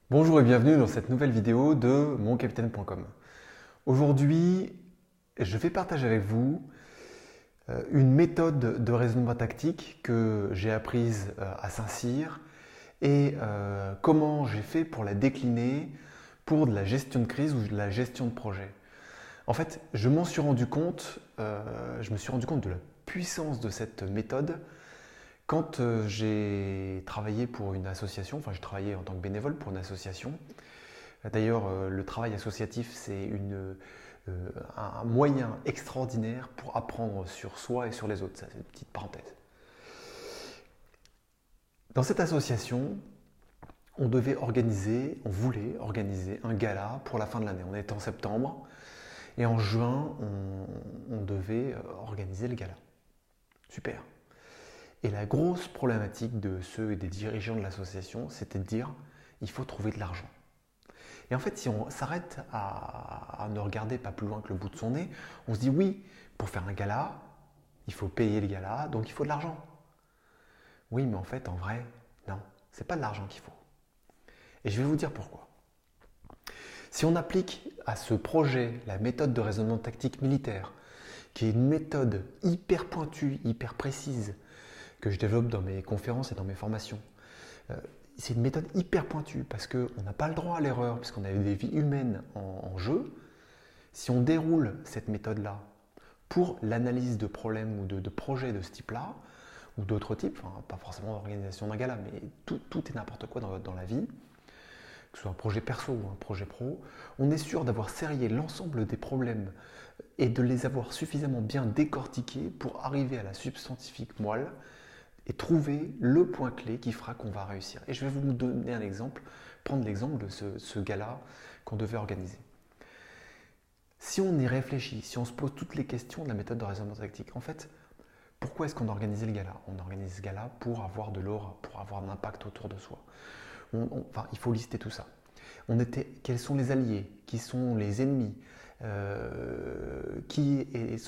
Bonjour et bienvenue dans cette nouvelle vidéo de moncapitaine.com. Aujourd'hui, je vais partager avec vous une méthode de raisonnement tactique que j'ai apprise à Saint-Cyr et comment j'ai fait pour la décliner pour de la gestion de crise ou de la gestion de projet. En fait, je me suis rendu compte de la puissance de cette méthode quand j'ai travaillé pour une association, enfin j'ai travaillé en tant que bénévole pour une association. D'ailleurs, le travail associatif, c'est un moyen extraordinaire pour apprendre sur soi et sur les autres. Ça, c'est une petite parenthèse. Dans cette association, on voulait organiser un gala pour la fin de l'année. On était en septembre et en juin, on devait organiser le gala. Super. Et la grosse problématique de ceux et des dirigeants de l'association, c'était de dire il faut trouver de l'argent. Et en fait, si on s'arrête à ne regarder pas plus loin que le bout de son nez, on se dit oui, pour faire un gala, il faut payer le gala, donc il faut de l'argent. Oui, mais en fait, en vrai, non, c'est pas de l'argent qu'il faut. Et je vais vous dire pourquoi. Si on applique à ce projet la méthode de raisonnement tactique militaire, qui est une méthode hyper pointue, hyper précise, que je développe dans mes conférences et dans mes formations, c'est une méthode hyper pointue parce qu'on n'a pas le droit à l'erreur, puisqu'on a des vies humaines en jeu. Si on déroule cette méthode-là pour l'analyse de problèmes ou de projets de ce type-là, ou d'autres types, enfin, pas forcément d'organisation d'un gala, mais tout et n'importe quoi dans la vie, que ce soit un projet perso ou un projet pro, on est sûr d'avoir serré l'ensemble des problèmes et de les avoir suffisamment bien décortiqués pour arriver à la substantifique moelle et trouver le point clé qui fera qu'on va réussir. Et je vais vous donner un exemple, prendre l'exemple de ce gala qu'on devait organiser. Si on y réfléchit, si on se pose toutes les questions de la méthode de raisonnement tactique, en fait, pourquoi est-ce qu'on a organisé le gala? On a organisé ce gala pour avoir de l'aura, pour avoir de l'impact autour de soi. Enfin, il faut lister tout ça. Quels sont les alliés? Qui sont les ennemis? Quelles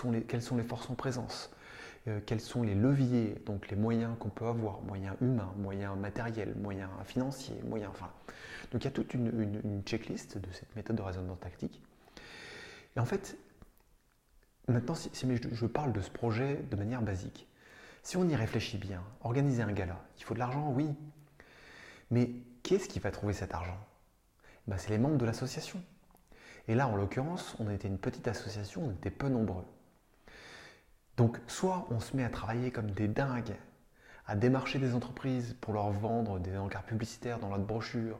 sont les forces en présence? Quels sont les leviers, donc les moyens qu'on peut avoir, moyens humains, moyens matériels, moyens financiers, moyens. Enfin, donc il y a toute une checklist de cette méthode de raisonnement tactique. Et en fait, maintenant, si je parle de ce projet de manière basique, si on y réfléchit bien, organiser un gala, il faut de l'argent, oui. Mais qui est-ce qui va trouver cet argent? C'est les membres de l'association. Et là, en l'occurrence, on était une petite association, on était peu nombreux. Donc, soit on se met à travailler comme des dingues, à démarcher des entreprises pour leur vendre des encarts publicitaires dans notre brochure,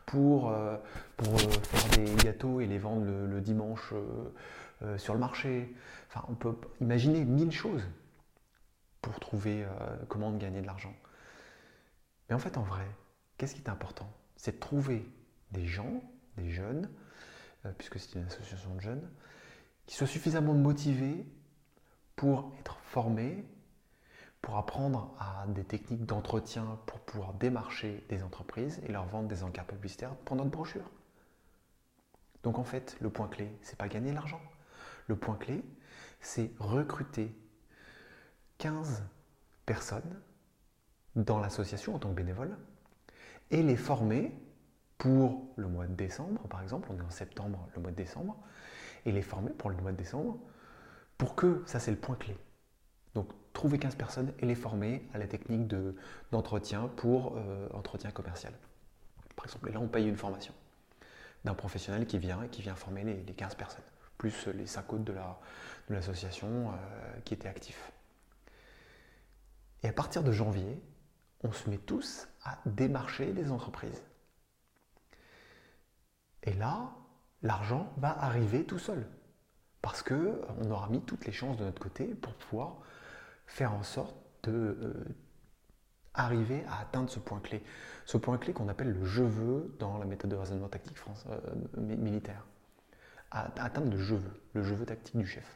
pour faire des gâteaux et les vendre le dimanche sur le marché. Enfin, on peut imaginer 1000 choses pour trouver comment gagner de l'argent. Mais en fait, en vrai, qu'est-ce qui est important? C'est de trouver des gens, des jeunes, puisque c'est une association de jeunes, qui soient suffisamment motivés pour être formés, pour apprendre à des techniques d'entretien pour pouvoir démarcher des entreprises et leur vendre des encarts publicitaires pour notre brochure. Donc en fait, le point clé, c'est pas gagner l'argent. Le point clé, c'est recruter 15 personnes dans l'association en tant que bénévole et les former pour le mois de décembre, par exemple, on est en septembre, le mois de décembre, et les former pour le mois de décembre pour que, ça c'est le point clé. Donc trouver 15 personnes et les former à la technique d'entretien pour entretien commercial. Par exemple, et là on paye une formation d'un professionnel qui vient former les 15 personnes, plus les 5 autres de l'association qui étaient actifs. Et à partir de janvier, on se met tous à démarcher des entreprises. Et là, l'argent va arriver tout seul. Parce qu'on aura mis toutes les chances de notre côté pour pouvoir faire en sorte d'arriver à atteindre ce point clé. Ce point clé qu'on appelle le je veux dans la méthode de raisonnement tactique militaire. Atteindre le je veux tactique du chef.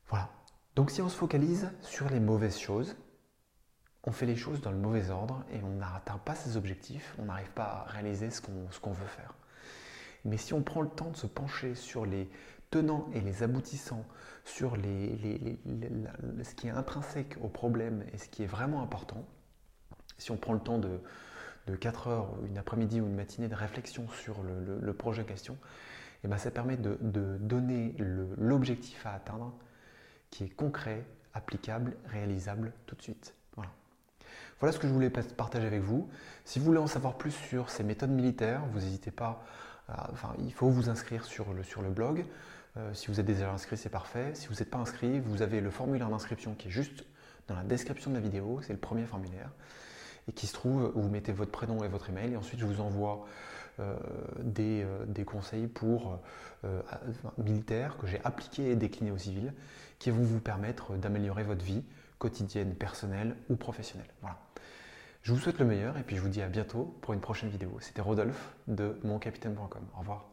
Voilà. Donc si on se focalise sur les mauvaises choses, on fait les choses dans le mauvais ordre et on n'atteint pas ses objectifs, on n'arrive pas à réaliser ce qu'on veut faire. Mais si on prend le temps de se pencher sur les tenants et les aboutissants, sur ce qui est intrinsèque au problème et ce qui est vraiment important, si on prend le temps de de 4 heures, une après-midi ou une matinée de réflexion sur le projet en question, et ben ça permet de donner l'objectif à atteindre qui est concret, applicable, réalisable tout de suite. Voilà. Voilà ce que je voulais partager avec vous. Si vous voulez en savoir plus sur ces méthodes militaires, vous n'hésitez pas, il faut vous inscrire sur le blog. Si vous êtes déjà inscrit, c'est parfait. Si vous n'êtes pas inscrit, vous avez le formulaire d'inscription qui est juste dans la description de la vidéo, c'est le premier formulaire, et qui se trouve où vous mettez votre prénom et votre email, et ensuite je vous envoie des conseils pour militaires que j'ai appliqués et déclinés au civil, qui vont vous permettre d'améliorer votre vie quotidienne, personnelle ou professionnelle. Voilà. Je vous souhaite le meilleur et puis je vous dis à bientôt pour une prochaine vidéo. C'était Rodolphe de moncapitaine.com. Au revoir.